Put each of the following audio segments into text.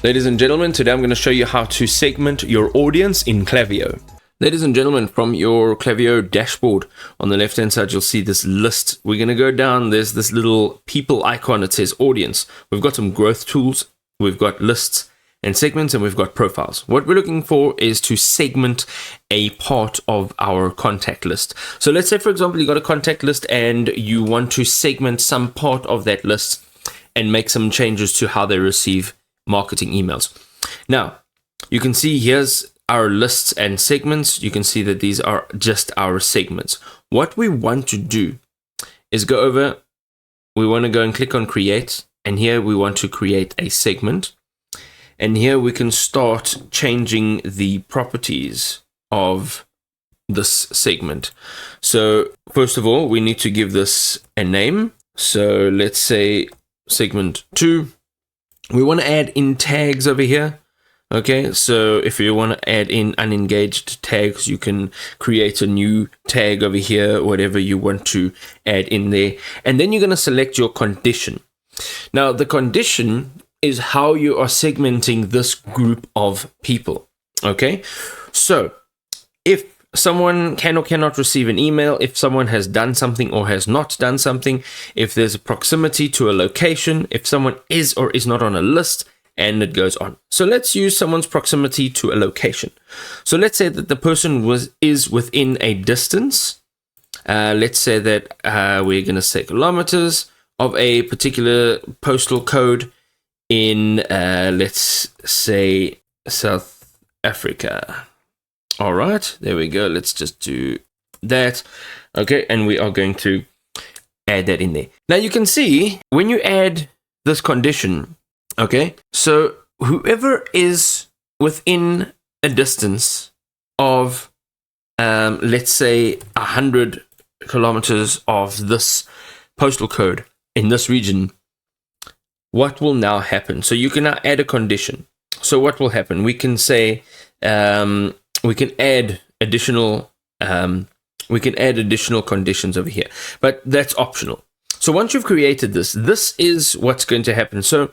Ladies and gentlemen, today I'm going to show you how to segment your audience in Klaviyo. Ladies and gentlemen, from your Klaviyo dashboard, on the left hand side you'll see this list. We're going to go down, there's this little people icon that says audience. We've got some growth tools, we've got lists and segments, and we've got profiles. What we're looking for is to segment a part of our contact list. So let's say, for example, you got a contact list and you want to segment some part of that list and make some changes to how they receive marketing emails. Now, you can see here's our lists and segments. You can see that these are just our segments. What we want to do is go over, we want to go and click on create, and here we want to create a segment. And here we can start changing the properties of this segment. So first of all, we need to give this a name. So let's say segment 2. We want to add in tags over here. Okay, so if you want to add in unengaged tags, you can create a new tag over here, whatever you want to add in there. And then you're going to select your condition. Now, the condition is how you are segmenting this group of people. Okay, so if someone can or cannot receive an email, if someone has done something or has not done something, if there's a proximity to a location, if someone is or is not on a list, and it goes on. So let's use someone's proximity to a location. So let's say that the person is within a distance. Let's say that we're going to say kilometers of a particular postal code in, let's say, South Africa. All right, there we go. Let's just do that. Okay, and we are going to add that in there. Now you can see when you add this condition, okay, so whoever is within a distance of, let's say, 100 kilometers of this postal code in this region, what will now happen? So you can now add a condition. So what will happen? We can say, we can add additional conditions over here, but that's optional. So once you've created this, this is what's going to happen. So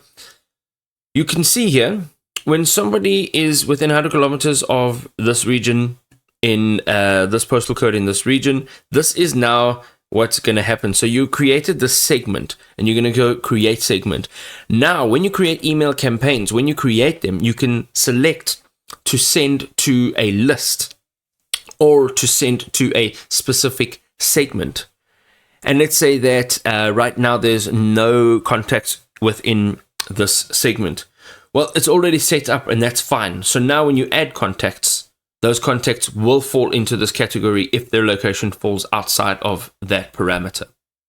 you can see here, when somebody is within 100 kilometers of this region in this postal code in this region, this is now what's going to happen. So you created this segment and you're going to go create segment. Now, when you create email campaigns, when you create them, you can select to send to a list or to send to a specific segment. And let's say that right now there's no contacts within this segment. Well, it's already set up and that's fine. So now when you add contacts, those contacts will fall into this category if their location falls outside of that parameter.